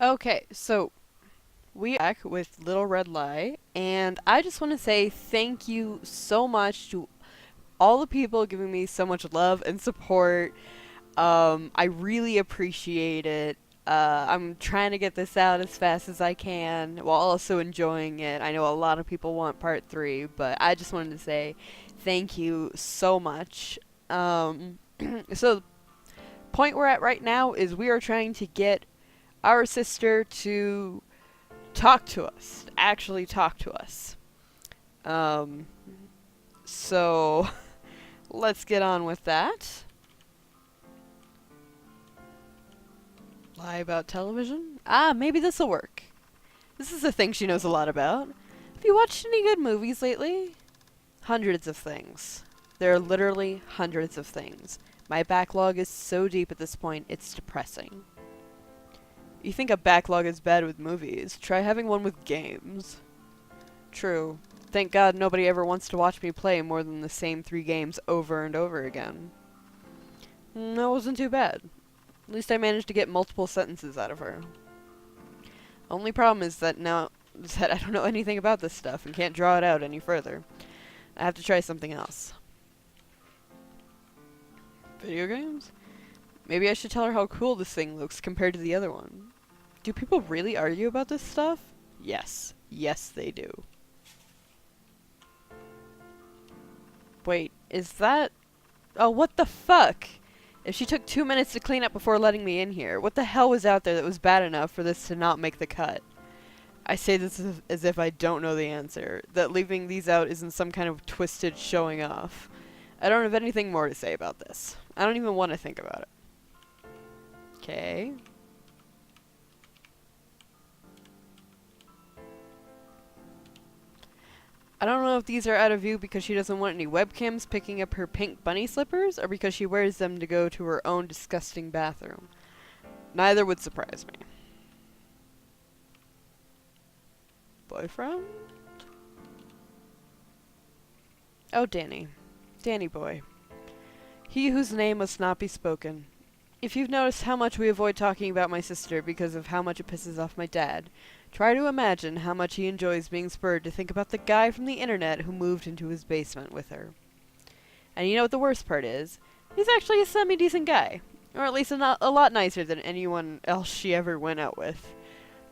Okay, so we are back with Little Red Lie, and I just want to say thank you so much to all the people giving me so much love and support. I really appreciate it. I'm trying to get this out as fast as I can while also enjoying it. I know a lot of people want part three, but I just wanted to say thank you so much. So the point we're at right now is we are trying to get our sister to talk to us, actually talk to us. Um, so let's get on with that. Lie about television? Ah, maybe this'll work. This is a thing she knows a lot about. Have you watched any good movies lately? Hundreds of things. There are literally hundreds of things. My backlog is so deep at this point, it's depressing. You think a backlog is bad with movies? Try having one with games. True. Thank God nobody ever wants to watch me play more than the same 3 games over and over again. That wasn't too bad. At least I managed to get multiple sentences out of her. Only problem is that now that I don't know anything about this stuff and can't draw it out any further. I have to try something else. Video games? Maybe I should tell her how cool this thing looks compared to the other one. Do people really argue about this stuff? Yes. Yes, they do. Wait, is that... Oh, what the fuck? If she took 2 minutes to clean up before letting me in here, what the hell was out there that was bad enough for this to not make the cut? I say this as if I don't know the answer, that leaving these out isn't some kind of twisted showing off. I don't have anything more to say about this. I don't even want to think about it. Okay. I don't know if these are out of view because she doesn't want any webcams picking up her pink bunny slippers, or because she wears them to go to her own disgusting bathroom. Neither would surprise me. Boyfriend? Oh, Danny. Danny boy. He whose name must not be spoken. If you've noticed how much we avoid talking about my sister because of how much it pisses off my dad, try to imagine how much he enjoys being spurred to think about the guy from the internet who moved into his basement with her. And you know what the worst part is? He's actually a semi-decent guy. Or at least a lot nicer than anyone else she ever went out with.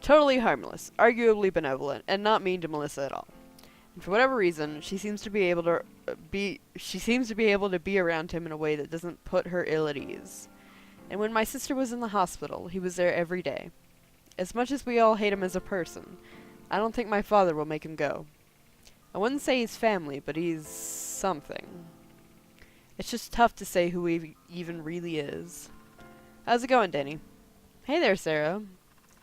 Totally harmless, arguably benevolent, and not mean to Melissa at all. And for whatever reason, she seems to be able to be around him in a way that doesn't put her ill at ease. And when my sister was in the hospital, he was there every day. As much as we all hate him as a person, I don't think my father will make him go. I wouldn't say he's family, but he's something. It's just tough to say who he even really is. How's it going, Danny? Hey there, Sarah.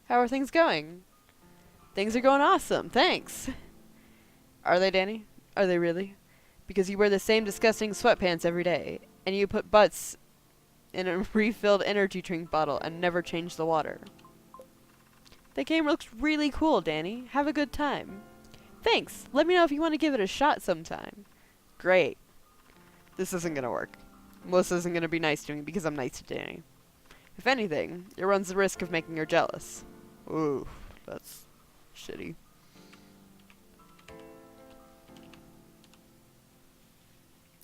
How are things going? Things are going awesome, thanks. Are they, Danny? Are they really? Because you wear the same disgusting sweatpants every day, and you put butts in a refilled energy drink bottle and never change the water. The game looks really cool, Danny. Have a good time. Thanks. Let me know if you want to give it a shot sometime. Great. This isn't gonna work. Melissa isn't gonna be nice to me because I'm nice to Danny. If anything, it runs the risk of making her jealous. Ooh, that's shitty.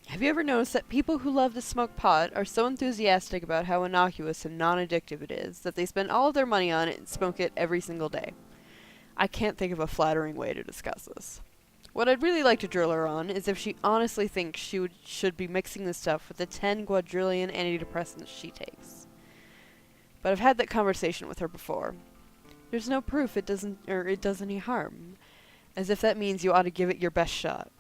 Have you ever noticed that people who love to smoke pot are so enthusiastic about how innocuous and non-addictive it is that they spend all of their money on it and smoke it every single day? I can't think of a flattering way to discuss this. What I'd really like to drill her on is if she honestly thinks she should be mixing this stuff with the 10 quadrillion antidepressants she takes. But I've had that conversation with her before. There's no proof it does any harm, as if that means you ought to give it your best shot.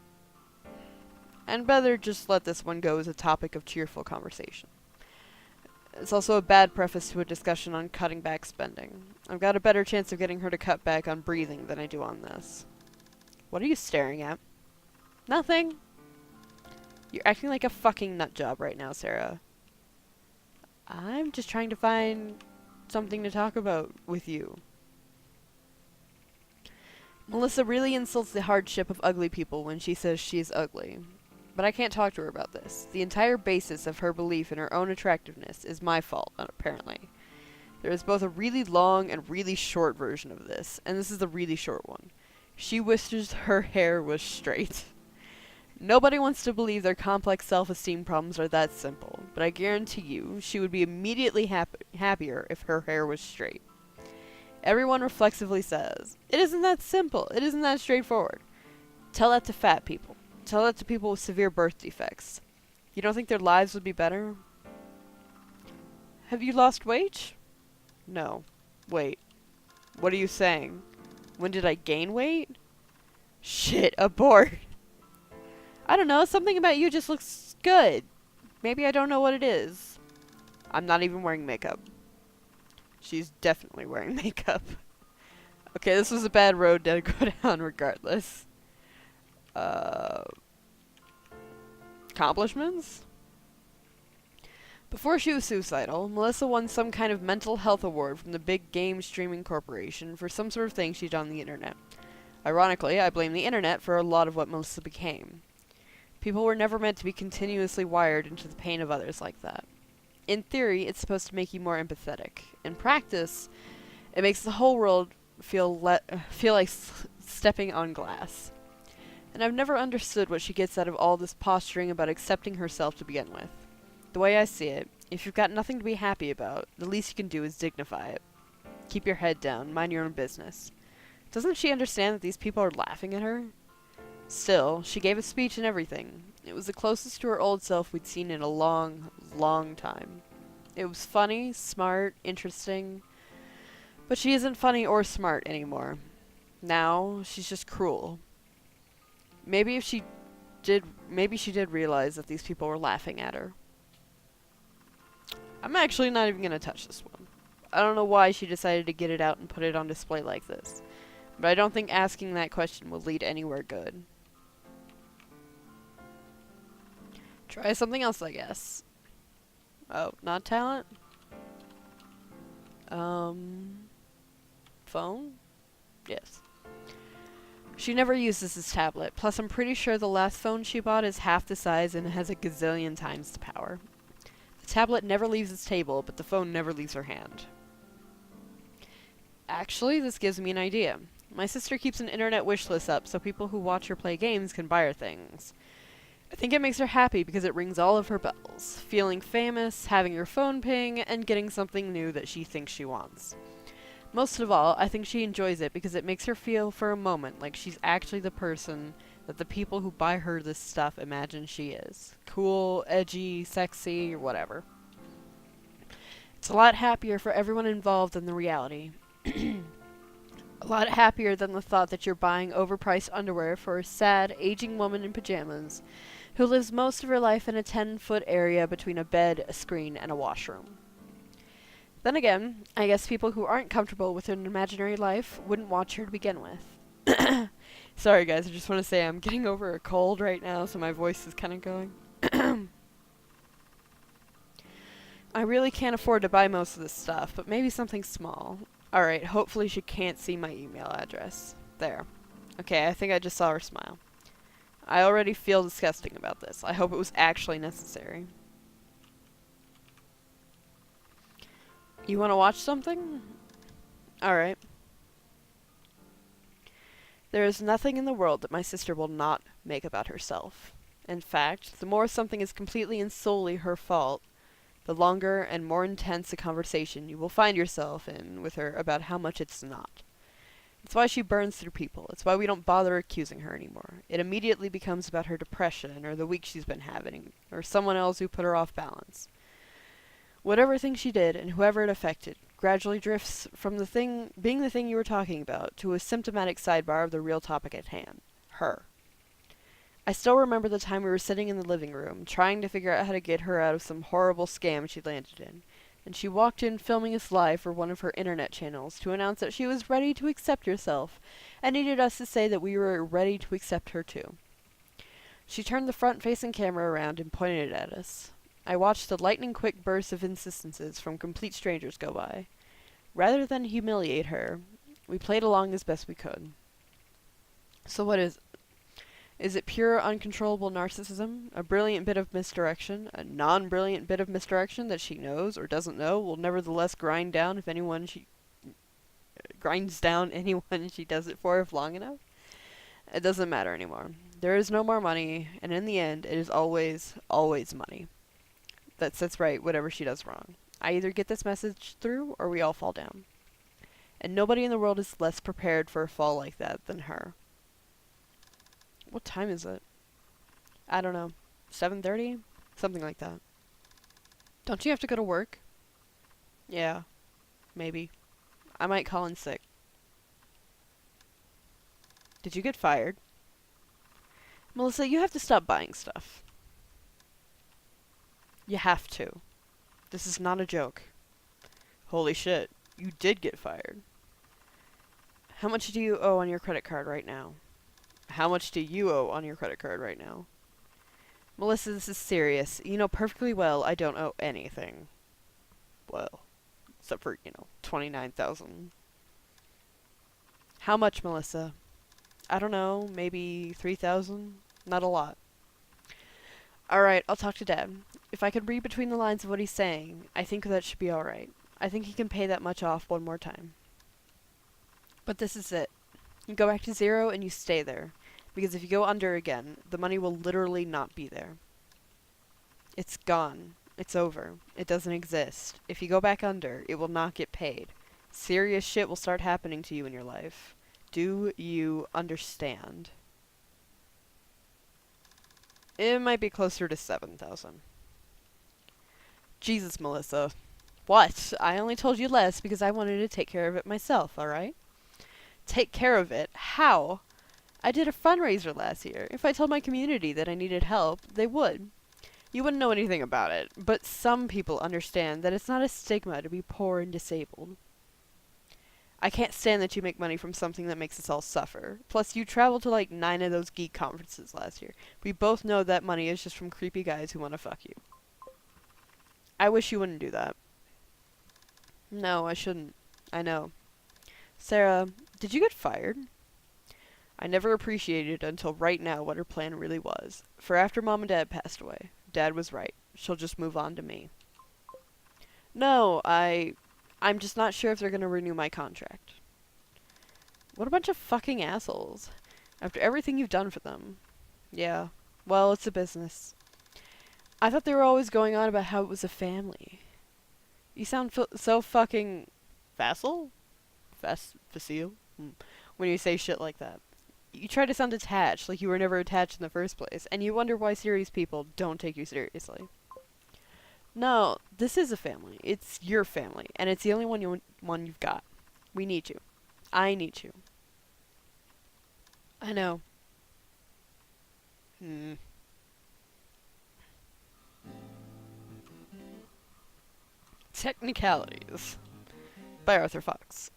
And better just let this one go as a topic of cheerful conversation. It's also a bad preface to a discussion on cutting back spending. I've got a better chance of getting her to cut back on breathing than I do on this. What are you staring at? Nothing. You're acting like a fucking nutjob right now, Sarah. I'm just trying to find something to talk about with you. Melissa really insults the hardship of ugly people when she says she's ugly. But I can't talk to her about this. The entire basis of her belief in her own attractiveness is my fault, apparently. There is both a really long and really short version of this, and this is the really short one. She wishes her hair was straight. Nobody wants to believe their complex self-esteem problems are that simple, but I guarantee you she would be immediately happier if her hair was straight. Everyone reflexively says, "It isn't that simple. It isn't that straightforward." Tell that to fat people. Tell that to people with severe birth defects. You don't think their lives would be better? Have you lost weight? No. Wait. What are you saying? When did I gain weight? Shit, abort. I don't know, something about you just looks good. Maybe I don't know what it is. I'm not even wearing makeup. She's definitely wearing makeup. Okay, this was a bad road to go down regardless. Accomplishments? Before she was suicidal, Melissa won some kind of mental health award from the big game streaming corporation for some sort of thing she'd done on the internet. Ironically, I blame the internet for a lot of what Melissa became. People were never meant to be continuously wired into the pain of others like that. In theory, it's supposed to make you more empathetic. In practice, it makes the whole world feel like stepping on glass. And I've never understood what she gets out of all this posturing about accepting herself to begin with. The way I see it, if you've got nothing to be happy about, the least you can do is dignify it. Keep your head down, mind your own business. Doesn't she understand that these people are laughing at her? Still, she gave a speech and everything. It was the closest to her old self we'd seen in a long, long time. It was funny, smart, interesting. But she isn't funny or smart anymore. Now, she's just cruel. Maybe she did realize that these people were laughing at her. I'm actually not even going to touch this one. I don't know why she decided to get it out and put it on display like this. But I don't think asking that question will lead anywhere good. Try something else, I guess. Oh, not talent? Phone? Yes. She never uses this tablet. Plus, I'm pretty sure the last phone she bought is half the size and has a gazillion times the power. The tablet never leaves its table, but the phone never leaves her hand. Actually, this gives me an idea. My sister keeps an internet wish list up so people who watch her play games can buy her things. I think it makes her happy because it rings all of her bells. Feeling famous, having her phone ping, and getting something new that she thinks she wants. Most of all, I think she enjoys it because it makes her feel for a moment like she's actually the person that the people who buy her this stuff imagine she is. Cool, edgy, sexy, or whatever. It's a lot happier for everyone involved than the reality. A lot happier than the thought that you're buying overpriced underwear for a sad, aging woman in pajamas who lives most of her life in a 10-foot area between a bed, a screen, and a washroom. Then again, I guess people who aren't comfortable with an imaginary life wouldn't watch her to begin with. Sorry guys, I just want to say I'm getting over a cold right now, so my voice is kind of going. I really can't afford to buy most of this stuff, but maybe something small. Alright, hopefully she can't see my email address. There. Okay, I think I just saw her smile. I already feel disgusting about this. I hope it was actually necessary. You want to watch something? Alright. There is nothing in the world that my sister will not make about herself. In fact, the more something is completely and solely her fault, the longer and more intense a conversation you will find yourself in with her about how much it's not. It's why she burns through people. It's why we don't bother accusing her anymore. It immediately becomes about her depression, or the week she's been having, or someone else who put her off balance. Whatever thing she did, and whoever it affected, gradually drifts from the thing being the thing you were talking about to a symptomatic sidebar of the real topic at hand. Her. I still remember the time we were sitting in the living room, trying to figure out how to get her out of some horrible scam she'd landed in, and she walked in filming us live for one of her internet channels to announce that she was ready to accept herself, and needed us to say that we were ready to accept her too. She turned the front-facing camera around and pointed it at us. I watched the lightning-quick bursts of insistences from complete strangers go by. Rather than humiliate her, we played along as best we could. So what is it? Is it pure, uncontrollable narcissism? A brilliant bit of misdirection? A non-brilliant bit of misdirection that she knows or doesn't know will nevertheless grinds down anyone she does it for if long enough? It doesn't matter anymore. There is no more money, and in the end, it is always, always money that sets right whatever she does wrong. I either get this message through, or we all fall down. And nobody in the world is less prepared for a fall like that than her. What time is it? I don't know. 7:30? Something like that. Don't you have to go to work? Yeah, maybe. I might call in sick. Did you get fired? Melissa, you have to stop buying stuff. You have to. This is not a joke. Holy shit, you did get fired. How much do you owe on your credit card right now? How much do you owe on your credit card right now? Melissa, this is serious. You know perfectly well I don't owe anything. Well, except for, $29,000. How much, Melissa? I don't know, maybe $3,000? Not a lot. Alright, I'll talk to Dad. If I could read between the lines of what he's saying, I think that should be alright. I think he can pay that much off one more time. But this is it. You go back to zero and you stay there. Because if you go under again, the money will literally not be there. It's gone. It's over. It doesn't exist. If you go back under, it will not get paid. Serious shit will start happening to you in your life. Do you understand? It might be closer to 7,000. Jesus, Melissa. What? I only told you less because I wanted to take care of it myself, alright? Take care of it? How? I did a fundraiser last year. If I told my community that I needed help, they would. You wouldn't know anything about it, but some people understand that it's not a stigma to be poor and disabled. I can't stand that you make money from something that makes us all suffer. Plus, you traveled to like 9 of those geek conferences last year. We both know that money is just from creepy guys who want to fuck you. I wish you wouldn't do that. No, I shouldn't. I know. Sarah, did you get fired? I never appreciated until right now what her plan really was. For after Mom and Dad passed away, Dad was right. She'll just move on to me. No, I'm just not sure if they're gonna renew my contract. What a bunch of fucking assholes. After everything you've done for them. Yeah, well, it's a business. I thought they were always going on about how it was a family. You sound so fucking facile? Facile? When you say shit like that. You try to sound attached, like you were never attached in the first place, and you wonder why serious people don't take you seriously. No, this is a family. It's your family, and it's the only one you've got. We need you. I need you. I know. Technicalities by Arthur Fox.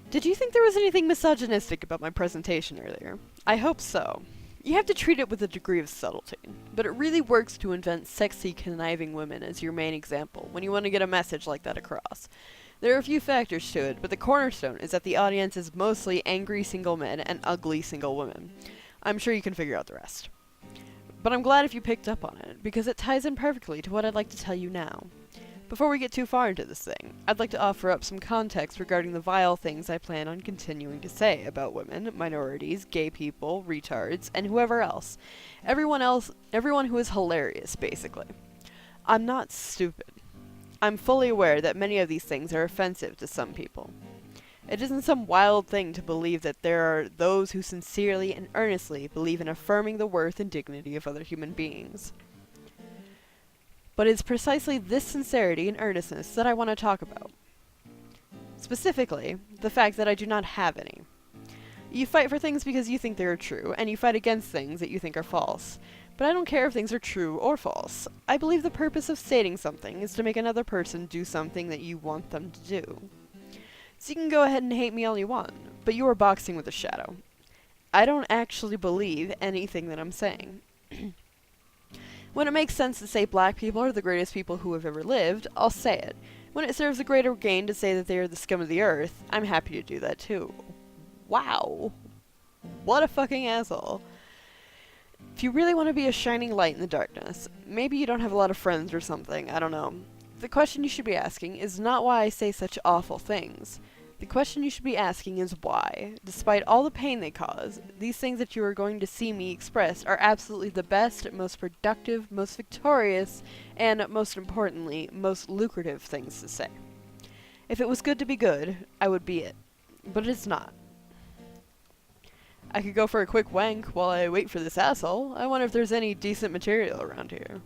Did you think there was anything misogynistic about my presentation earlier? I hope so. You have to treat it with a degree of subtlety, but it really works to invent sexy, conniving women as your main example when you want to get a message like that across. There are a few factors to it, but the cornerstone is that the audience is mostly angry single men and ugly single women. I'm sure you can figure out the rest. But I'm glad if you picked up on it, because it ties in perfectly to what I'd like to tell you now. Before we get too far into this thing, I'd like to offer up some context regarding the vile things I plan on continuing to say about women, minorities, gay people, retards, and whoever else. Everyone who is hilarious, basically. I'm not stupid. I'm fully aware that many of these things are offensive to some people. It isn't some wild thing to believe that there are those who sincerely and earnestly believe in affirming the worth and dignity of other human beings. But it's precisely this sincerity and earnestness that I want to talk about. Specifically, the fact that I do not have any. You fight for things because you think they are true, and you fight against things that you think are false. But I don't care if things are true or false. I believe the purpose of stating something is to make another person do something that you want them to do. So you can go ahead and hate me all you want, but you are boxing with a shadow. I don't actually believe anything that I'm saying. When it makes sense to say black people are the greatest people who have ever lived, I'll say it. When it serves a greater gain to say that they are the scum of the earth, I'm happy to do that too. Wow. What a fucking asshole. If you really want to be a shining light in the darkness, maybe you don't have a lot of friends or something, I don't know. The question you should be asking is not why I say such awful things. The question you should be asking is why, despite all the pain they cause, these things that you are going to see me express are absolutely the best, most productive, most victorious, and, most importantly, most lucrative things to say. If it was good to be good, I would be it. But it's not. I could go for a quick wank while I wait for this asshole. I wonder if there's any decent material around here.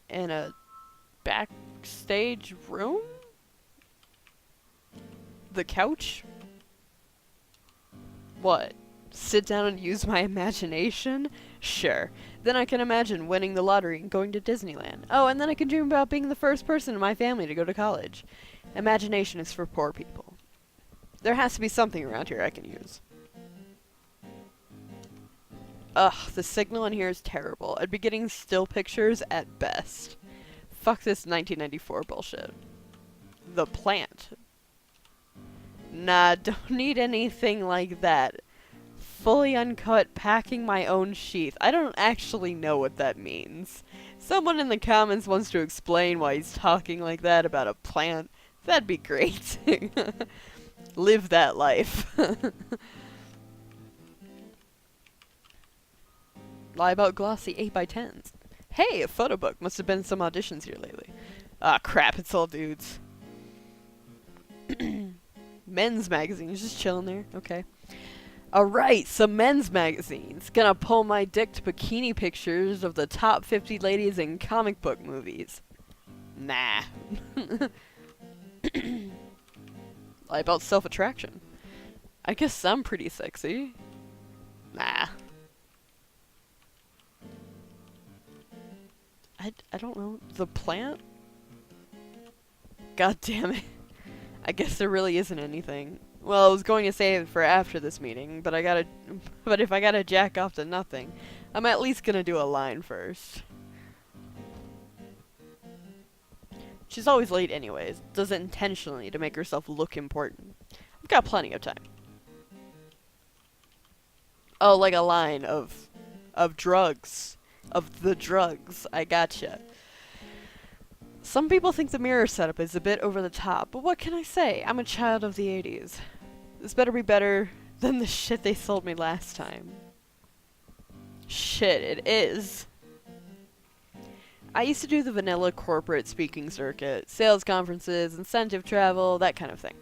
In a backstage room? The couch? What? Sit down and use my imagination? Sure. Then I can imagine winning the lottery and going to Disneyland. Oh, and then I can dream about being the first person in my family to go to college. Imagination is for poor people. There has to be something around here I can use. Ugh, the signal in here is terrible. I'd be getting still pictures at best. Fuck this 1994 bullshit. The plant. Nah, don't need anything like that. Fully uncut, packing my own sheath. I don't actually know what that means. Someone in the comments wants to explain why he's talking like that about a plant. That'd be great. Live that life. Lie about glossy 8x10s. Hey, a photo book. Must have been some auditions here lately. Ah, crap, it's all dudes. Men's magazines, just chilling there. Okay. Alright, some men's magazines. Gonna pull my dick to bikini pictures of the top 50 ladies in comic book movies. Nah. Lie about self-attraction. I guess I'm pretty sexy. Nah. I don't know. The plant? God damn it. I guess there really isn't anything. Well, I was going to save it for after this meeting, but if I gotta jack off to nothing, I'm at least gonna do a line first. She's always late anyways. Does it intentionally to make herself look important. I've got plenty of time. Oh, like a line of drugs. Of the drugs. I gotcha. Some people think the mirror setup is a bit over the top, but what can I say? I'm a child of the 80s. This better be better than the shit they sold me last time. Shit, it is. I used to do the vanilla corporate speaking circuit, sales conferences, incentive travel, that kind of thing.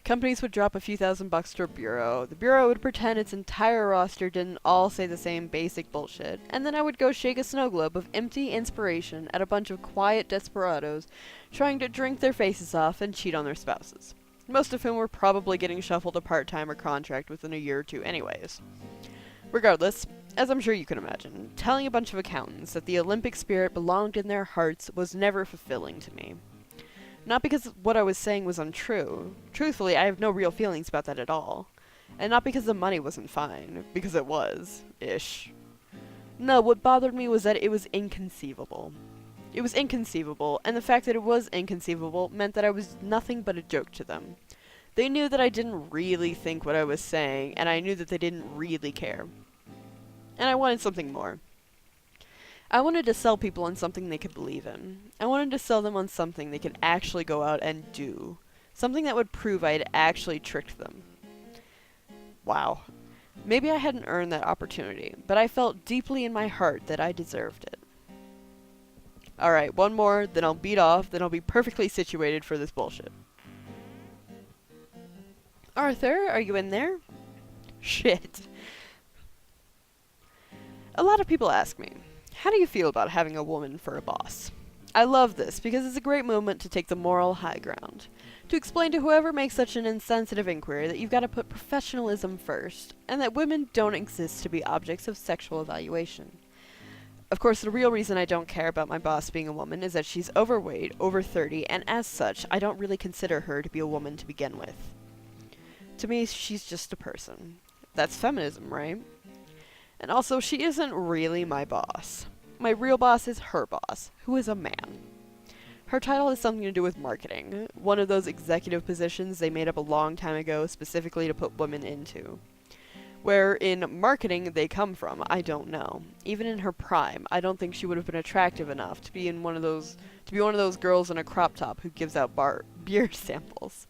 Companies would drop a few $1,000s to a bureau. The bureau would pretend its entire roster didn't all say the same basic bullshit, and then I would go shake a snow globe of empty inspiration at a bunch of quiet desperados trying to drink their faces off and cheat on their spouses. Most of whom were probably getting shuffled to part-time or contract within a year or two anyways. Regardless, as I'm sure you can imagine, telling a bunch of accountants that the Olympic spirit belonged in their hearts was never fulfilling to me. Not because what I was saying was untrue. Truthfully, I have no real feelings about that at all. And not because the money wasn't fine, because it was. Ish. No, what bothered me was that it was inconceivable. It was inconceivable, and the fact that it was inconceivable meant that I was nothing but a joke to them. They knew that I didn't really think what I was saying, and I knew that they didn't really care. And I wanted something more. I wanted to sell people on something they could believe in. I wanted to sell them on something they could actually go out and do. Something that would prove I had actually tricked them. Wow. Maybe I hadn't earned that opportunity, but I felt deeply in my heart that I deserved it. Alright, one more, then I'll beat off, then I'll be perfectly situated for this bullshit. Arthur, are you in there? Shit. A lot of people ask me, how do you feel about having a woman for a boss? I love this because it's a great moment to take the moral high ground. To explain to whoever makes such an insensitive inquiry that you've got to put professionalism first, and that women don't exist to be objects of sexual evaluation. Of course, the real reason I don't care about my boss being a woman is that she's overweight, over 30, and as such, I don't really consider her to be a woman to begin with. To me, she's just a person. That's feminism, right? And also, she isn't really my boss. My real boss is her boss, who is a man. Her title has something to do with marketing, one of those executive positions they made up a long time ago specifically to put women into. Where in marketing they come from, I don't know. Even in her prime, I don't think she would have been attractive enough to be one of those girls in a crop top who gives out beer samples.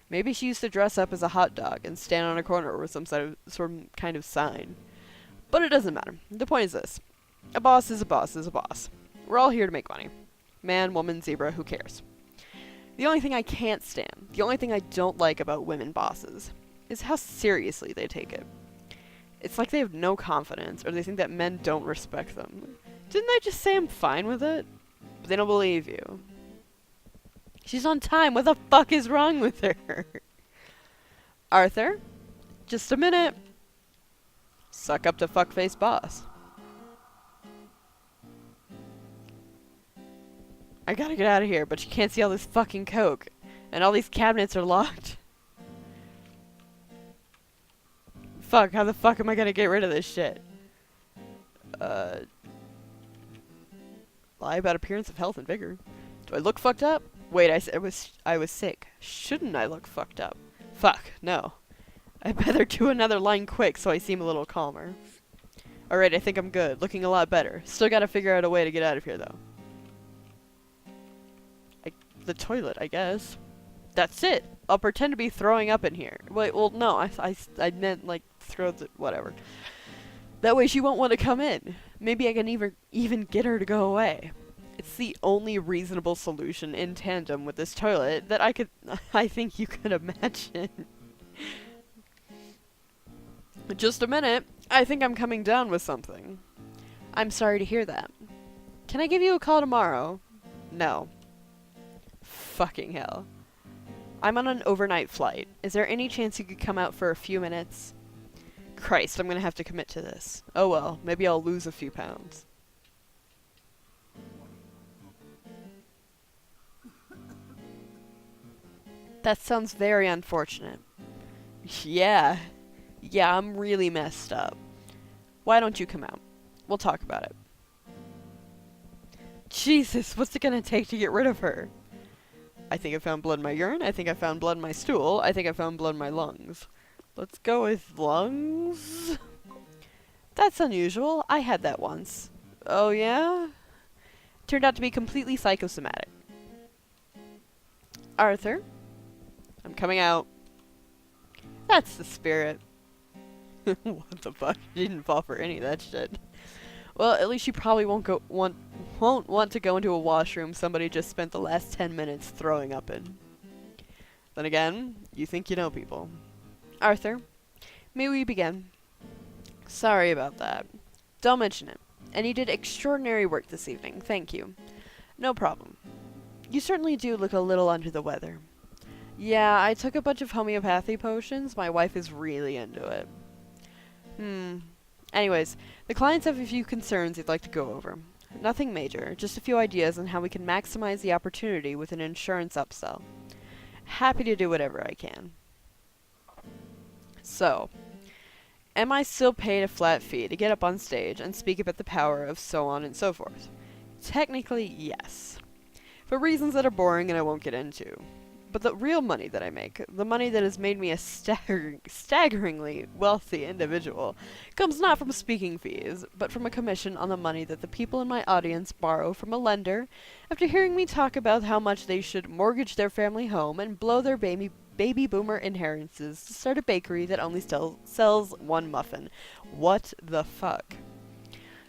Maybe she used to dress up as a hot dog and stand on a corner with some kind of sign. But it doesn't matter. The point is this. A boss is a boss is a boss. We're all here to make money. Man, woman, zebra, who cares? The only thing I can't stand, the only thing I don't like about women bosses, is how seriously they take it. It's like they have no confidence, or they think that men don't respect them. Didn't I just say I'm fine with it? But they don't believe you. She's on time. What the fuck is wrong with her? Arthur? Just a minute. Suck up to fuckface boss. I gotta get out of here, but you can't see all this fucking coke. And all these cabinets are locked. Fuck, how the fuck am I gonna get rid of this shit? Lie about appearance of health and vigor. Do I look fucked up? Wait, I said I was sick. Shouldn't I look fucked up? Fuck, no. I better do another line quick so I seem a little calmer. Alright, I think I'm good. Looking a lot better. Still gotta figure out a way to get out of here, though. The toilet, I guess. That's it. I'll pretend to be throwing up in here. Wait, well, no, I meant, like, throw the... whatever. That way she won't want to come in. Maybe I can even get her to go away. It's the only reasonable solution in tandem with this toilet that I think you could imagine. Just a minute. I think I'm coming down with something. I'm sorry to hear that. Can I give you a call tomorrow? No. Fucking hell. I'm on an overnight flight. Is there any chance you could come out for a few minutes? Christ, I'm gonna have to commit to this. Oh well, maybe I'll lose a few pounds. That sounds very unfortunate. Yeah. Yeah, I'm really messed up. Why don't you come out? We'll talk about it. Jesus, what's it gonna take to get rid of her? I think I found blood in my urine. I think I found blood in my stool. I think I found blood in my lungs. Let's go with lungs. That's unusual. I had that once. Oh yeah? Turned out to be completely psychosomatic. Arthur? I'm coming out. That's the spirit. What the fuck? She didn't fall for any of that shit. Well, at least you probably won't want to go into a washroom somebody just spent the last 10 minutes throwing up in. Then again, you think you know people. Arthur, may we begin? Sorry about that. Don't mention it. And you did extraordinary work this evening. Thank you. No problem. You certainly do look a little under the weather. Yeah, I took a bunch of homeopathy potions. My wife is really into it. Anyways, the clients have a few concerns they'd like to go over. Nothing major, just a few ideas on how we can maximize the opportunity with an insurance upsell. Happy to do whatever I can. So, am I still paid a flat fee to get up on stage and speak about the power of so on and so forth? Technically, yes. For reasons that are boring and I won't get into. But the real money that I make, the money that has made me a staggeringly wealthy individual, comes not from speaking fees, but from a commission on the money that the people in my audience borrow from a lender after hearing me talk about how much they should mortgage their family home and blow their baby boomer inheritances to start a bakery that only sells one muffin. What the fuck?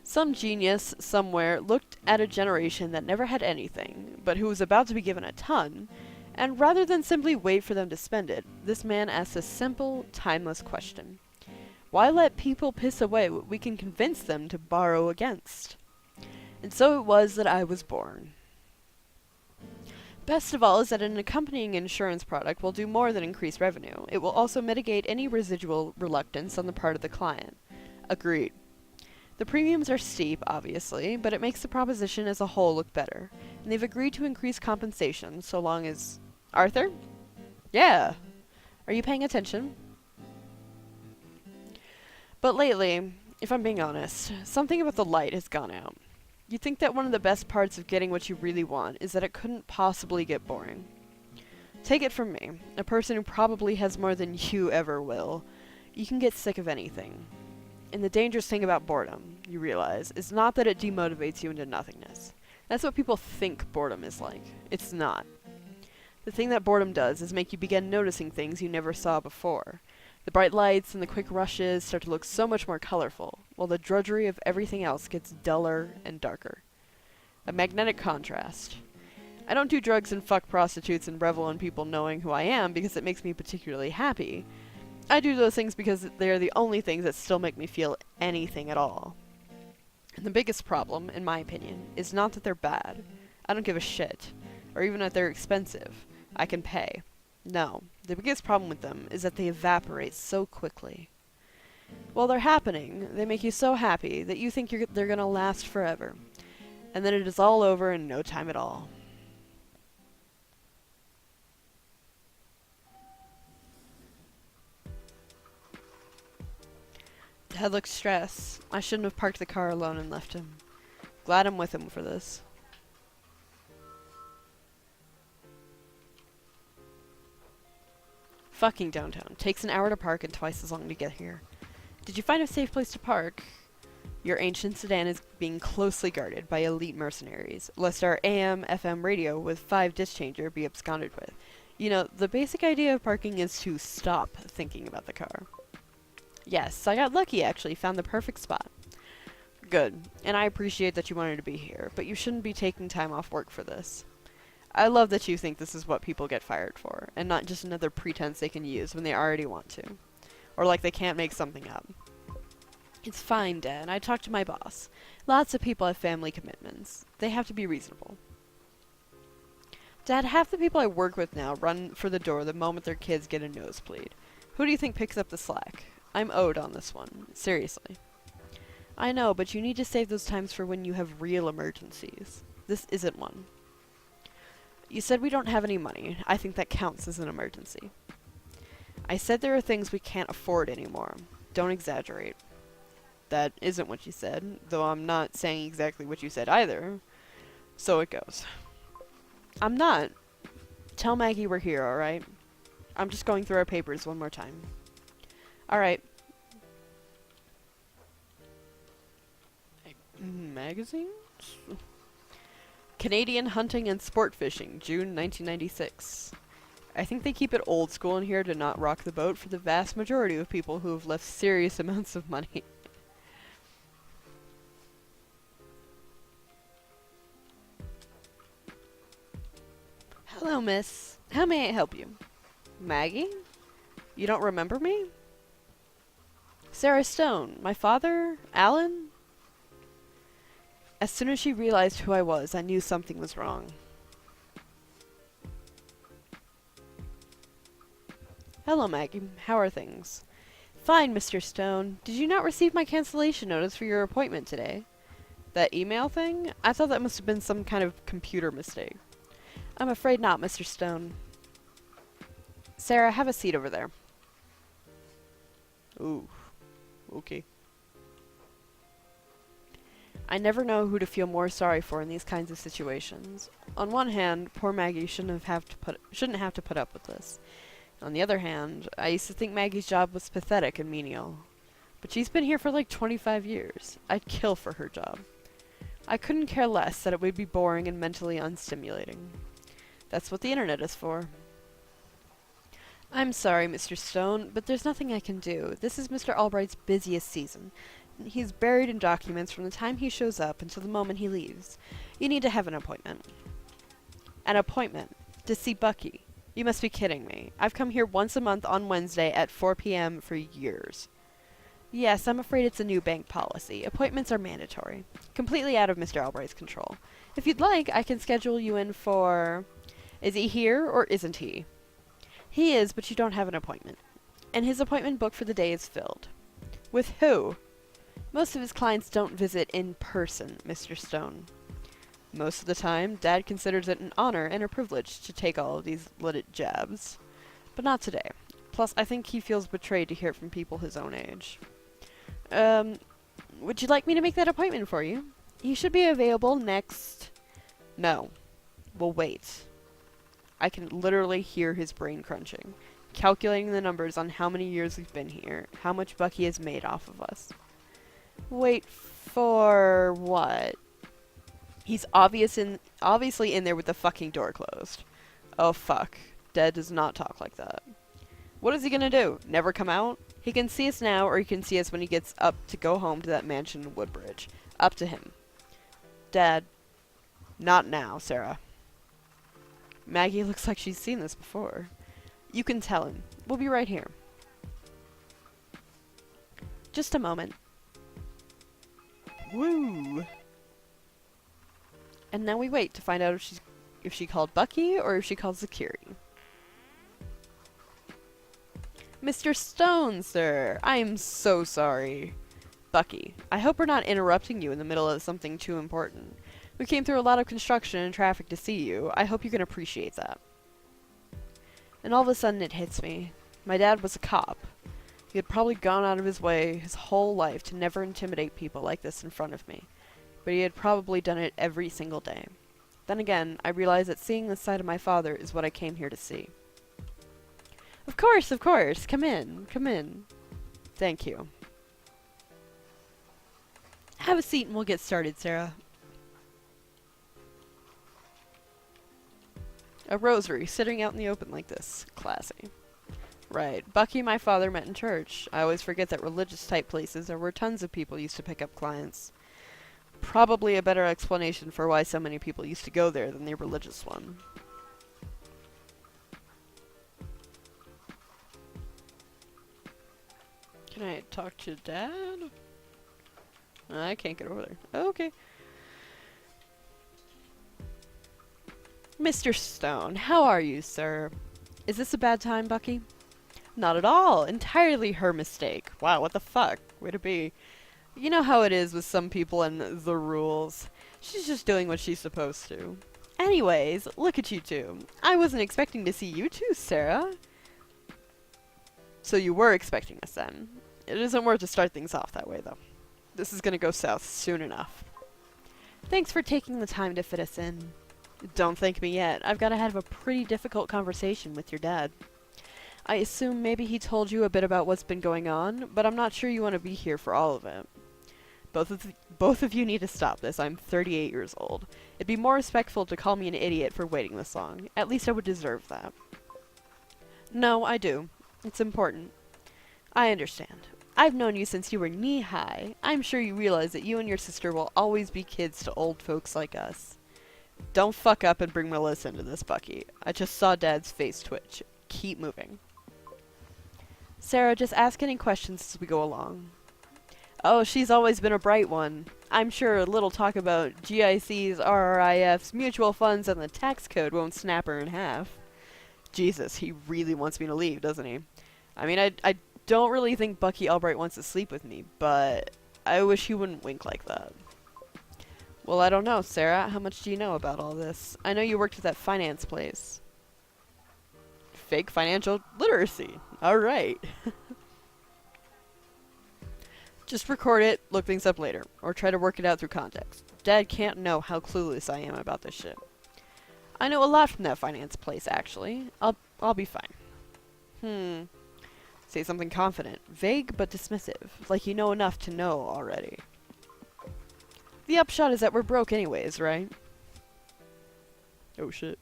Some genius somewhere looked at a generation that never had anything, but who was about to be given a ton, and rather than simply wait for them to spend it, this man asked a simple, timeless question. Why let people piss away what we can convince them to borrow against? And so it was that I was born. Best of all is that an accompanying insurance product will do more than increase revenue. It will also mitigate any residual reluctance on the part of the client. Agreed. The premiums are steep, obviously, but it makes the proposition as a whole look better. And they've agreed to increase compensation so long as... Arthur? Yeah. Are you paying attention? But lately, if I'm being honest, something about the light has gone out. You think that one of the best parts of getting what you really want is that it couldn't possibly get boring. Take it from me, a person who probably has more than you ever will. You can get sick of anything. And the dangerous thing about boredom, you realize, is not that it demotivates you into nothingness. That's what people think boredom is like. It's not. The thing that boredom does is make you begin noticing things you never saw before. The bright lights and the quick rushes start to look so much more colorful, while the drudgery of everything else gets duller and darker. A magnetic contrast. I don't do drugs and fuck prostitutes and revel in people knowing who I am because it makes me particularly happy. I do those things because they're the only things that still make me feel anything at all. And the biggest problem, in my opinion, is not that they're bad. I don't give a shit. Or even that they're expensive. I can pay. No, the biggest problem with them is that they evaporate so quickly. While they're happening, they make you so happy that you think they're gonna last forever. And then it is all over in no time at all. Dad looks stressed. I shouldn't have parked the car alone and left him. Glad I'm with him for this. Fucking downtown. Takes an hour to park and twice as long to get here. Did you find a safe place to park? Your ancient sedan is being closely guarded by elite mercenaries, lest our AM/FM radio with 5 disc changer be absconded with. You know, the basic idea of parking is to stop thinking about the car. Yes, I got lucky actually, found the perfect spot. Good, and I appreciate that you wanted to be here, but you shouldn't be taking time off work for this. I love that you think this is what people get fired for, and not just another pretense they can use when they already want to. Or like they can't make something up. It's fine, Dad. I talked to my boss. Lots of people have family commitments. They have to be reasonable. Dad, half the people I work with now run for the door the moment their kids get a nosebleed. Who do you think picks up the slack? I'm owed on this one. Seriously. I know, but you need to save those times for when you have real emergencies. This isn't one. You said we don't have any money. I think that counts as an emergency. I said there are things we can't afford anymore. Don't exaggerate. That isn't what you said, though I'm not saying exactly what you said either. So it goes. I'm not. Tell Maggie we're here, alright? I'm just going through our papers one more time. Alright. Magazines? Canadian Hunting and Sport Fishing, June 1996. I think they keep it old school in here to not rock the boat for the vast majority of people who have left serious amounts of money. Hello, miss. How may I help you? Maggie? You don't remember me? Sarah Stone. My father? Alan? As soon as she realized who I was, I knew something was wrong. Hello, Maggie. How are things? Fine, Mr. Stone. Did you not receive my cancellation notice for your appointment today? That email thing? I thought that must have been some kind of computer mistake. I'm afraid not, Mr. Stone. Sarah, have a seat over there. Ooh. Okay. I never know who to feel more sorry for in these kinds of situations. On one hand, poor Maggie shouldn't have to put up with this. On the other hand, I used to think Maggie's job was pathetic and menial. But she's been here for like 25 years. I'd kill for her job. I couldn't care less that it would be boring and mentally unstimulating. That's what the internet is for. I'm sorry, Mr. Stone, but there's nothing I can do. This is Mr. Albright's busiest season. He's buried in documents from the time he shows up until the moment he leaves. You need to have an appointment. An appointment? To see Bucky? You must be kidding me. I've come here once a month on Wednesday at 4 p.m. for years. Yes, I'm afraid it's a new bank policy. Appointments are mandatory. Completely out of Mr. Albright's control. If you'd like, I can schedule you in for... Is he here, or isn't he? He is, but you don't have an appointment. And his appointment book for the day is filled. With who? Most of his clients don't visit in person, Mr. Stone. Most of the time, Dad considers it an honor and a privilege to take all of these lit jabs. But not today. Plus, I think he feels betrayed to hear it from people his own age. Would you like me to make that appointment for you? He should be available next... No. We'll wait. I can literally hear his brain crunching, calculating the numbers on how many years we've been here, how much Bucky has made off of us. Wait for what? He's obviously in there with the fucking door closed. Oh fuck. Dad does not talk like that. What is he gonna do? Never come out? He can see us now, or he can see us when he gets up to go home to that mansion in Woodbridge. Up to him. Dad. Not now, Sarah. Maggie looks like she's seen this before. You can tell him. We'll be right here. Just a moment. Woo! And now we wait to find out if she called Bucky or if she called security. Mr. Stone, sir! I am so sorry. Bucky, I hope we're not interrupting you in the middle of something too important. We came through a lot of construction and traffic to see you. I hope you can appreciate that. And all of a sudden it hits me. My dad was a cop. He had probably gone out of his way his whole life to never intimidate people like this in front of me. But he had probably done it every single day. Then again, I realized that seeing this side of my father is what I came here to see. Of course, of course. Come in, come in. Thank you. Have a seat and we'll get started, Sarah. A rosary sitting out in the open like this. Classy. Right. Bucky and my father met in church. I always forget that religious type places are where tons of people used to pick up clients. Probably a better explanation for why so many people used to go there than the religious one. Can I talk to Dad? I can't get over there. Okay. Mr. Stone, how are you, sir? Is this a bad time, Bucky? Not at all. Entirely her mistake. Wow, what the fuck? Way to be. You know how it is with some people and the rules. She's just doing what she's supposed to. Anyways, look at you two. I wasn't expecting to see you two, Sarah. So you were expecting us then. It isn't worth to start things off that way, though. This is gonna go south soon enough. Thanks for taking the time to fit us in. Don't thank me yet. I've got to have a pretty difficult conversation with your dad. I assume maybe he told you a bit about what's been going on, but I'm not sure you want to be here for all of it. Both of you need to stop this. I'm 38 years old. It'd be more respectful to call me an idiot for waiting this long. At least I would deserve that. No, I do. It's important. I understand. I've known you since you were knee-high. I'm sure you realize that you and your sister will always be kids to old folks like us. Don't fuck up and bring Melissa into this, Bucky. I just saw Dad's face twitch. Keep moving. Sarah, just ask any questions as we go along. Oh, she's always been a bright one. I'm sure a little talk about GICs, RRIFs, mutual funds, and the tax code won't snap her in half. Jesus, he really wants me to leave, doesn't he? I mean, I don't really think Bucky Albright wants to sleep with me, but I wish he wouldn't wink like that. Well, I don't know, Sarah. How much do you know about all this? I know you worked at that finance place. Fake financial literacy. Alright. Just record it, look things up later, or try to work it out through context. Dad can't know how clueless I am about this shit. I know a lot from that finance place, actually. I'll be fine. Say something confident. Vague but dismissive. Like you know enough to know already. The upshot is that we're broke anyways, right? Oh shit.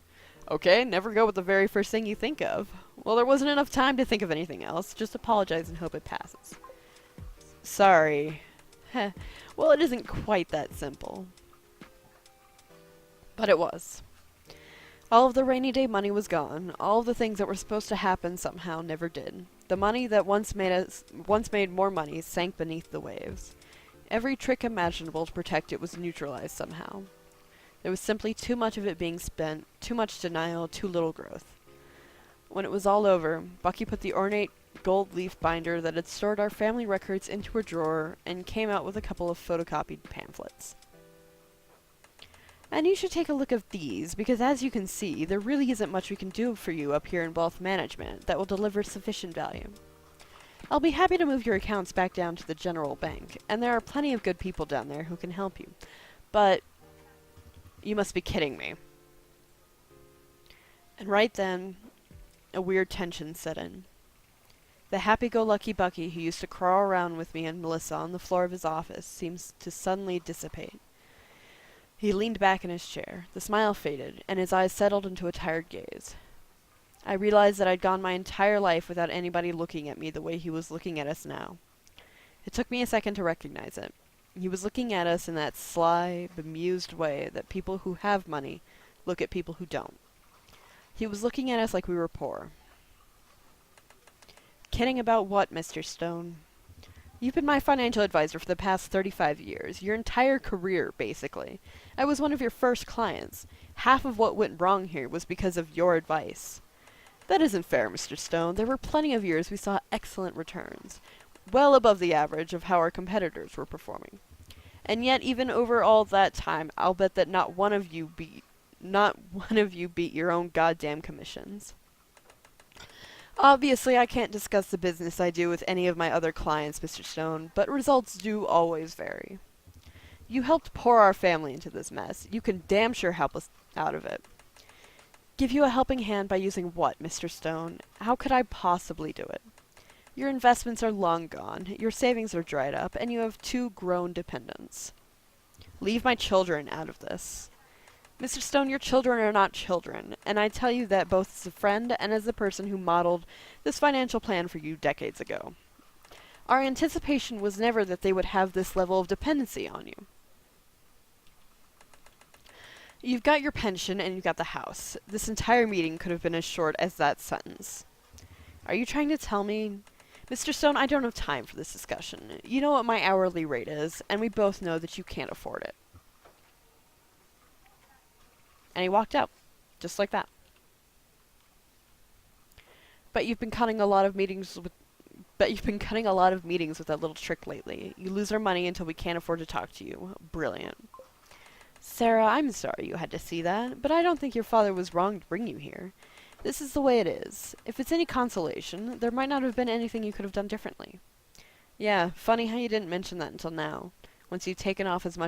Okay, never go with the very first thing you think of. Well, there wasn't enough time to think of anything else. Just apologize and hope it passes. Sorry. Heh. Well, it isn't quite that simple. But it was. All of the rainy day money was gone. All of the things that were supposed to happen somehow never did. The money that once made more money sank beneath the waves. Every trick imaginable to protect it was neutralized somehow. There was simply too much of it being spent, too much denial, too little growth. When it was all over, Bucky put the ornate gold leaf binder that had stored our family records into a drawer and came out with a couple of photocopied pamphlets. And you should take a look at these, because as you can see, there really isn't much we can do for you up here in wealth management that will deliver sufficient value. I'll be happy to move your accounts back down to the general bank, and there are plenty of good people down there who can help you. But you must be kidding me. And right then, a weird tension set in. The happy-go-lucky Bucky who used to crawl around with me and Melissa on the floor of his office seems to suddenly dissipate. He leaned back in his chair. The smile faded, and his eyes settled into a tired gaze. I realized that I'd gone my entire life without anybody looking at me the way he was looking at us now. It took me a second to recognize it. He was looking at us in that sly, bemused way that people who have money look at people who don't. He was looking at us like we were poor. Kidding about what, Mr. Stone? You've been my financial advisor for the past 35 years, your entire career, basically. I was one of your first clients. Half of what went wrong here was because of your advice. That isn't fair, Mr. Stone. There were plenty of years we saw excellent returns, well above the average of how our competitors were performing. And yet, even over all that time, I'll bet that not one of you beat your own goddamn commissions. Obviously, I can't discuss the business I do with any of my other clients, Mr. Stone, but results do always vary. You helped pour our family into this mess. You can damn sure help us out of it. Give you a helping hand by using what, Mr. Stone? How could I possibly do it? Your investments are long gone, your savings are dried up, and you have 2 grown dependents. Leave my children out of this. Mr. Stone, your children are not children, and I tell you that both as a friend and as the person who modeled this financial plan for you decades ago. Our anticipation was never that they would have this level of dependency on you. You've got your pension and you've got the house. This entire meeting could have been as short as that sentence. Are you trying to tell me... Mr. Stone, I don't have time for this discussion. You know what my hourly rate is, and we both know that you can't afford it. And he walked out, just like that. But you've been cutting a lot of meetings with that little trick lately. You lose our money until we can't afford to talk to you. Brilliant. Sarah, I'm sorry you had to see that, but I don't think your father was wrong to bring you here. This is the way it is. If it's any consolation, there might not have been anything you could have done differently. Yeah, funny how you didn't mention that until now, once you've taken off of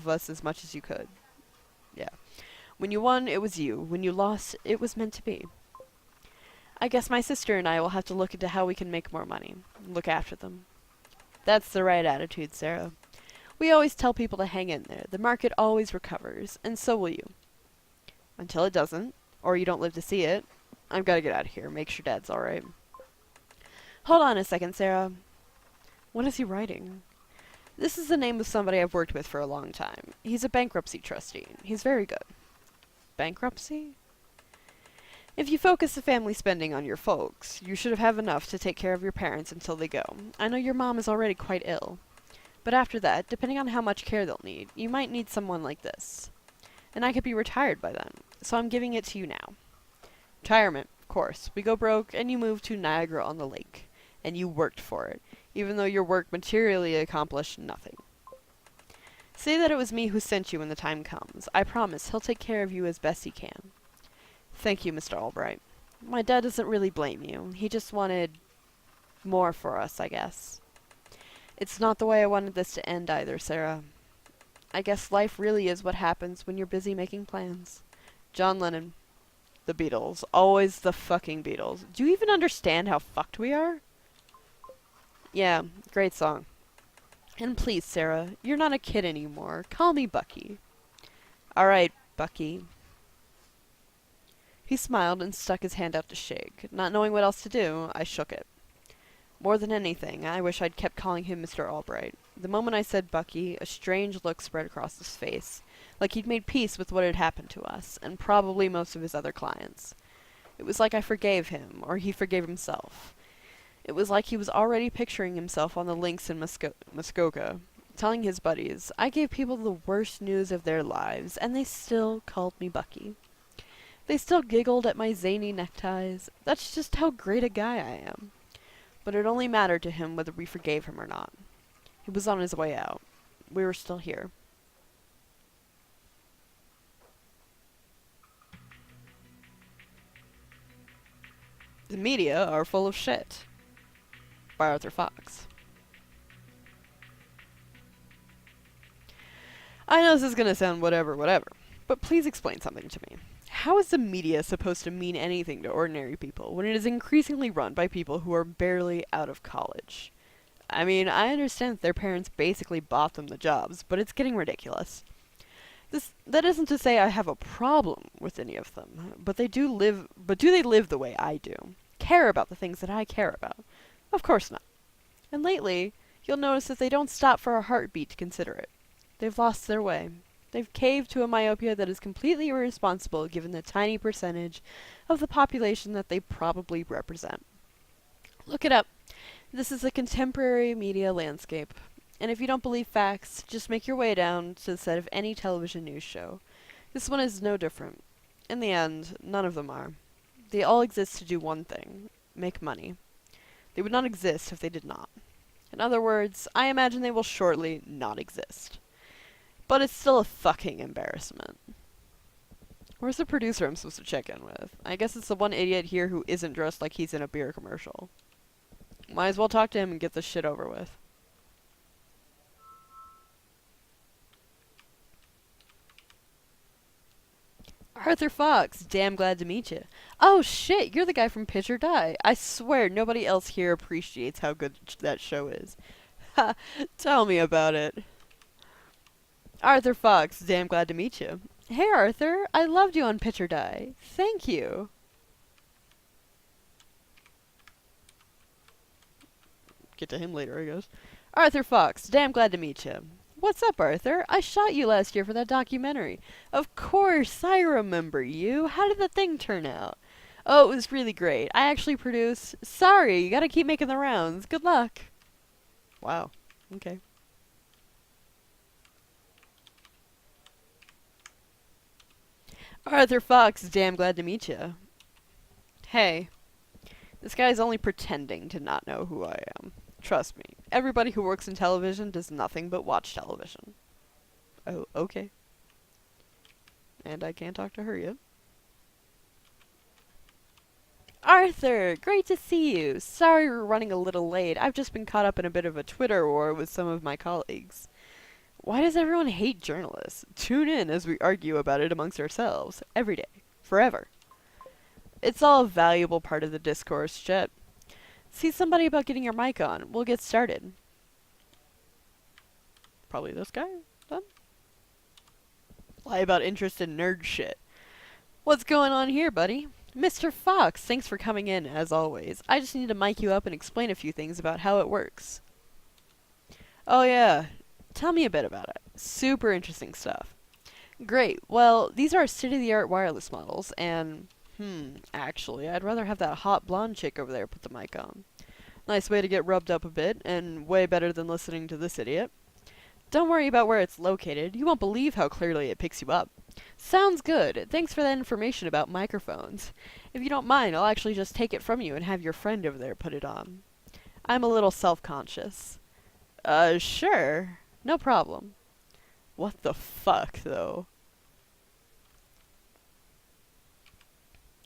us as much as you could. Yeah. When you won, it was you. When you lost, it was meant to be. I guess my sister and I will have to look into how we can make more money. Look after them. That's the right attitude, Sarah. We always tell people to hang in there. The market always recovers, and so will you. Until it doesn't, or you don't live to see it. I've got to get out of here. Make sure Dad's alright. Hold on a second, Sarah. What is he writing? This is the name of somebody I've worked with for a long time. He's a bankruptcy trustee. He's very good. Bankruptcy? If you focus the family spending on your folks, you should have enough to take care of your parents until they go. I know your mom is already quite ill. But after that, depending on how much care they'll need, you might need someone like this. And I could be retired by then, so I'm giving it to you now. Retirement, of course. We go broke, and you move to Niagara-on-the-Lake. And you worked for it, even though your work materially accomplished nothing. Say that it was me who sent you when the time comes. I promise he'll take care of you as best he can. Thank you, Mr. Albright. My dad doesn't really blame you. He just wanted more for us, I guess. It's not the way I wanted this to end either, Sarah. I guess life really is what happens when you're busy making plans. John Lennon. The Beatles. Always the fucking Beatles. Do you even understand how fucked we are? Yeah, great song. And please, Sarah, you're not a kid anymore. Call me Bucky. Alright, Bucky. He smiled and stuck his hand out to shake. Not knowing what else to do, I shook it. More than anything, I wish I'd kept calling him Mr. Albright. The moment I said Bucky, a strange look spread across his face, like he'd made peace with what had happened to us, and probably most of his other clients. It was like I forgave him, or he forgave himself. It was like he was already picturing himself on the links in Muskoka, telling his buddies, I gave people the worst news of their lives, and they still called me Bucky. They still giggled at my zany neckties. That's just how great a guy I am. But it only mattered to him whether we forgave him or not. He was on his way out. We were still here. The media are full of shit. By Arthur Fox. I know this is gonna sound whatever, but please explain something to me. How is the media supposed to mean anything to ordinary people when it is increasingly run by people who are barely out of college? I mean, I understand that their parents basically bought them the jobs, but it's getting ridiculous. That isn't to say I have a problem with any of them, but do they live the way I do? Care about the things that I care about? Of course not. And lately, you'll notice that they don't stop for a heartbeat to consider it. They've lost their way. They've caved to a myopia that is completely irresponsible given the tiny percentage of the population that they probably represent. Look it up. This is the contemporary media landscape. And if you don't believe facts, just make your way down to the set of any television news show. This one is no different. In the end, none of them are. They all exist to do one thing: make money. They would not exist if they did not. In other words, I imagine they will shortly not exist. But it's still a fucking embarrassment. Where's the producer I'm supposed to check in with? I guess it's the one idiot here who isn't dressed like he's in a beer commercial. Might as well talk to him and get this shit over with. Arthur Fox, damn glad to meet you. Oh shit, you're the guy from Pitch or Die. I swear nobody else here appreciates how good that show is. Ha, tell me about it. Arthur Fox, damn glad to meet you. Hey Arthur, I loved you on Pitch or Die. Thank you. Get to him later, I guess. Arthur Fox, damn glad to meet you. What's up, Arthur? I shot you last year for that documentary. Of course, I remember you. How did the thing turn out? Oh, it was really great. I actually produced... Sorry, you gotta keep making the rounds. Good luck. Wow. Okay. Arthur Fox, damn glad to meet you. Hey. This guy's only pretending to not know who I am. Trust me, everybody who works in television does nothing but watch television. Oh, okay. And I can't talk to her yet. Arthur, great to see you. Sorry we're running a little late. I've just been caught up in a bit of a Twitter war with some of my colleagues. Why does everyone hate journalists? Tune in as we argue about it amongst ourselves. Every day. Forever. It's all a valuable part of the discourse, Chet. See somebody about getting your mic on. We'll get started. Probably this guy, then? Lie about interest in nerd shit. What's going on here, buddy? Mr. Fox, thanks for coming in, as always. I just need to mic you up and explain a few things about how it works. Oh yeah. Tell me a bit about it. Super interesting stuff. Great. Well, these are state-of-the-art wireless models, and... actually, I'd rather have that hot blonde chick over there put the mic on. Nice way to get rubbed up a bit, and way better than listening to this idiot. Don't worry about where it's located. You won't believe how clearly it picks you up. Sounds good. Thanks for that information about microphones. If you don't mind, I'll actually just take it from you and have your friend over there put it on. I'm a little self-conscious. Sure. No problem. What the fuck, though?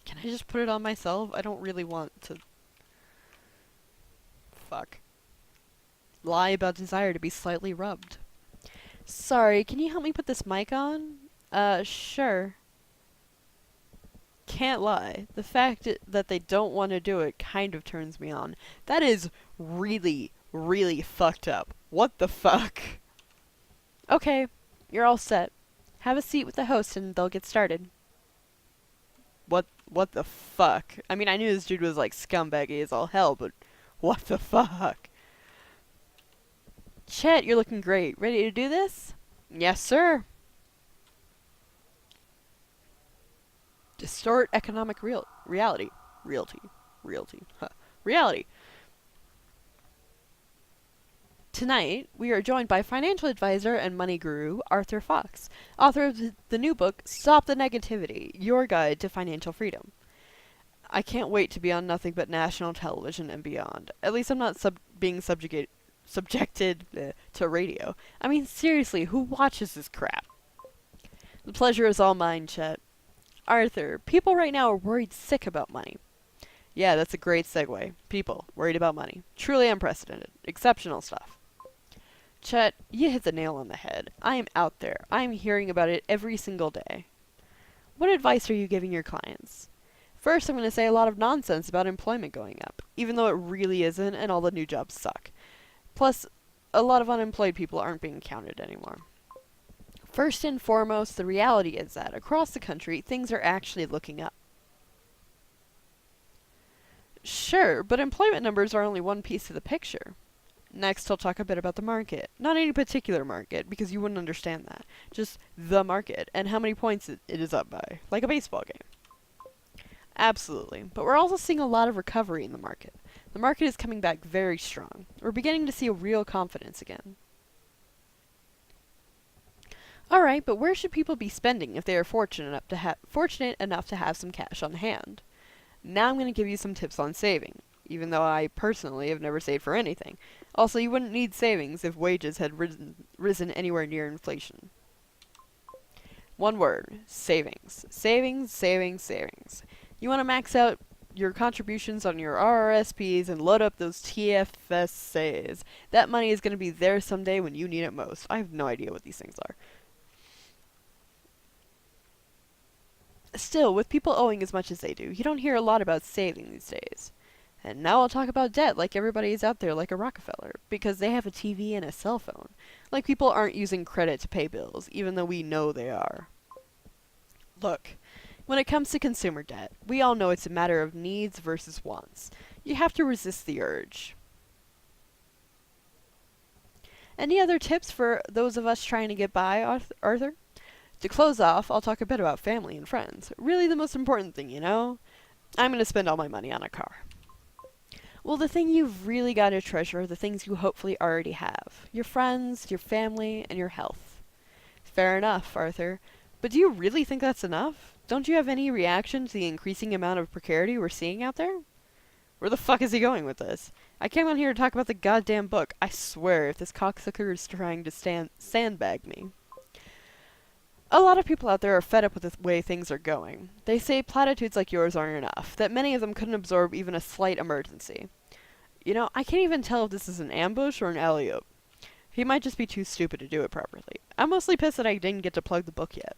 Can I just put it on myself? I don't really want to... Fuck. Lie about desire to be slightly rubbed. Sorry, can you help me put this mic on? Sure. Can't lie. The fact that they don't want to do it kind of turns me on. That is really, really fucked up. What the fuck? Okay, you're all set. Have a seat with the host and they'll get started. What the fuck? I mean, I knew this dude was like scumbaggy as all hell, but what the fuck? Chet, you're looking great. Ready to do this? Yes, sir. Distort economic reality. Reality. Tonight, we are joined by financial advisor and money guru Arthur Fox, author of the new book, Stop the Negativity, Your Guide to Financial Freedom. I can't wait to be on nothing but national television and beyond. At least I'm not being subjected to radio. I mean, seriously, who watches this crap? The pleasure is all mine, Chet. Arthur, people right now are worried sick about money. Yeah, that's a great segue. People worried about money. Truly unprecedented. Exceptional stuff. Chet, you hit the nail on the head. I am out there. I am hearing about it every single day. What advice are you giving your clients? First, I'm going to say a lot of nonsense about employment going up, even though it really isn't and all the new jobs suck. Plus, a lot of unemployed people aren't being counted anymore. First and foremost, the reality is that across the country, things are actually looking up. Sure, but employment numbers are only one piece of the picture. Next, I'll talk a bit about the market. Not any particular market, because you wouldn't understand that. Just the market, and how many points it is up by, like a baseball game. Absolutely, but we're also seeing a lot of recovery in the market. The market is coming back very strong. We're beginning to see a real confidence again. Alright, but where should people be spending if they are fortunate enough to have some cash on hand? Now I'm going to give you some tips on saving, even though I personally have never saved for anything. Also, you wouldn't need savings if wages had risen anywhere near inflation. One word, savings. Savings, savings, savings. You want to max out your contributions on your RRSPs and load up those TFSAs. That money is going to be there someday when you need it most. I have no idea what these things are. Still, with people owing as much as they do, you don't hear a lot about saving these days. And now I'll talk about debt like everybody is out there like a Rockefeller, because they have a TV and a cell phone. Like people aren't using credit to pay bills, even though we know they are. Look, when it comes to consumer debt, we all know it's a matter of needs versus wants. You have to resist the urge. Any other tips for those of us trying to get by, Arthur? To close off, I'll talk a bit about family and friends. Really the most important thing, you know? I'm going to spend all my money on a car. Well, the thing you've really got to treasure are the things you hopefully already have. Your friends, your family, and your health. Fair enough, Arthur. But do you really think that's enough? Don't you have any reaction to the increasing amount of precarity we're seeing out there? Where the fuck is he going with this? I came on here to talk about the goddamn book. I swear, if this cocksucker is trying to sandbag me. A lot of people out there are fed up with the way things are going. They say platitudes like yours aren't enough, that many of them couldn't absorb even a slight emergency. You know, I can't even tell if this is an ambush or an alley-oop. He might just be too stupid to do it properly. I'm mostly pissed that I didn't get to plug the book yet.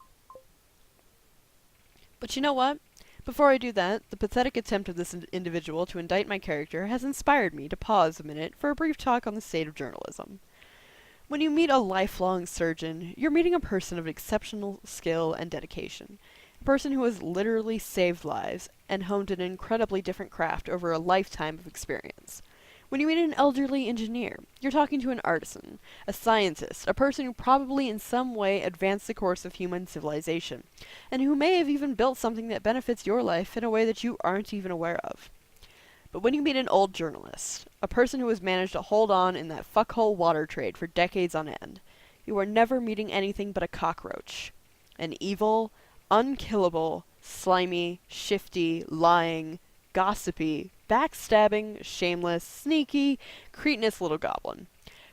But you know what? Before I do that, the pathetic attempt of this individual to indict my character has inspired me to pause a minute for a brief talk on the state of journalism. When you meet a lifelong surgeon, you're meeting a person of exceptional skill and dedication. A person who has literally saved lives and honed an incredibly different craft over a lifetime of experience. When you meet an elderly engineer, you're talking to an artisan, a scientist, a person who probably in some way advanced the course of human civilization, and who may have even built something that benefits your life in a way that you aren't even aware of. But when you meet an old journalist, a person who has managed to hold on in that fuckhole water trade for decades on end, you are never meeting anything but a cockroach. An evil, unkillable, slimy, shifty, lying, gossipy, backstabbing, shameless, sneaky, cretinous little goblin.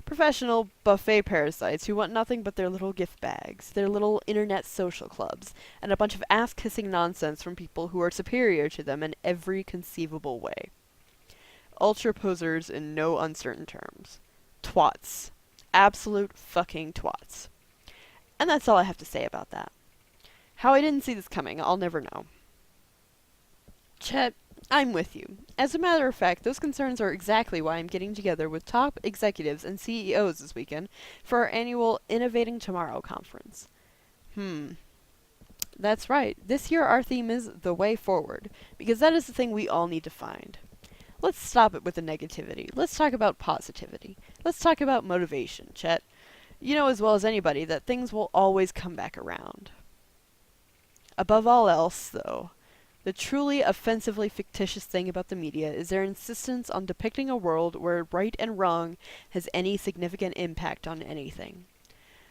Professional buffet parasites who want nothing but their little gift bags, their little internet social clubs, and a bunch of ass-kissing nonsense from people who are superior to them in every conceivable way. Ultra posers in no uncertain terms. Twats. Absolute fucking twats. And that's all I have to say about that. How I didn't see this coming, I'll never know. Chet, I'm with you. As a matter of fact, those concerns are exactly why I'm getting together with top executives and CEOs this weekend for our annual Innovating Tomorrow conference. That's right. This year our theme is The Way Forward, because that is the thing we all need to find. Let's stop it with the negativity. Let's talk about positivity. Let's talk about motivation, Chet. You know as well as anybody that things will always come back around. Above all else, though, the truly offensively fictitious thing about the media is their insistence on depicting a world where right and wrong has any significant impact on anything.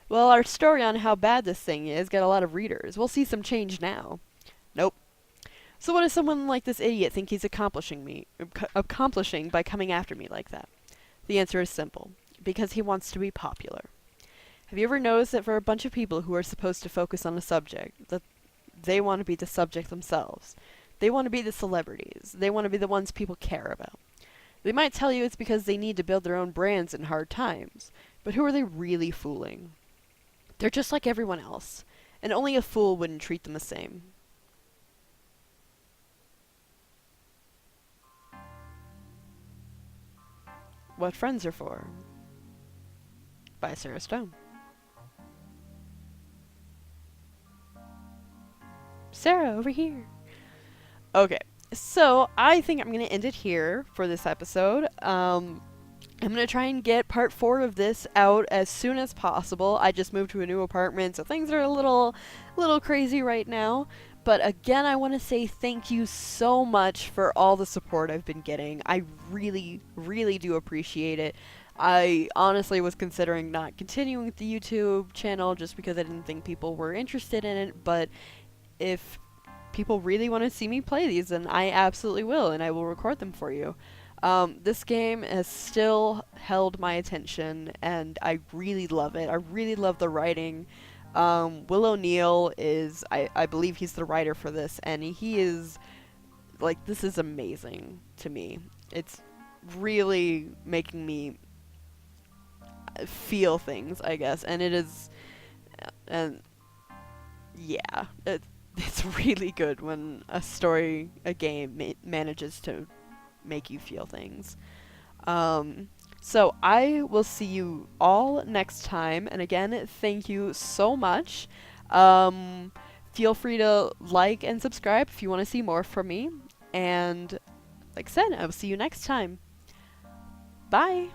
Well, our story on how bad this thing is got a lot of readers. We'll see some change now. Nope. So what does someone like this idiot think he's accomplishing by coming after me like that? The answer is simple. Because he wants to be popular. Have you ever noticed that for a bunch of people who are supposed to focus on a subject, that they want to be the subject themselves? They want to be the celebrities. They want to be the ones people care about. They might tell you it's because they need to build their own brands in hard times. But who are they really fooling? They're just like everyone else, and only a fool wouldn't treat them the same. What Friends Are For by Sarah Stone. Sarah, over here. Okay, so I think I'm going to end it here for this episode. I'm going to try and get part 4 of this out as soon as possible. I just moved to a new apartment, so things are a little crazy right now. But again, I want to say thank you so much for all the support I've been getting. I really, really do appreciate it. I honestly was considering not continuing with the YouTube channel just because I didn't think people were interested in it, but if people really want to see me play these, then I absolutely will, and I will record them for you. This game has still held my attention, and I really love it. I really love the writing. Will O'Neill is, I believe he's the writer for this, and he is, like, this is amazing to me. It's really making me feel things, I guess, and it is, and yeah, it's really good when a game manages to make you feel things. So I will see you all next time, and again, thank you so much. Feel free to like and subscribe if you want to see more from me, and like I said, I will see you next time. Bye!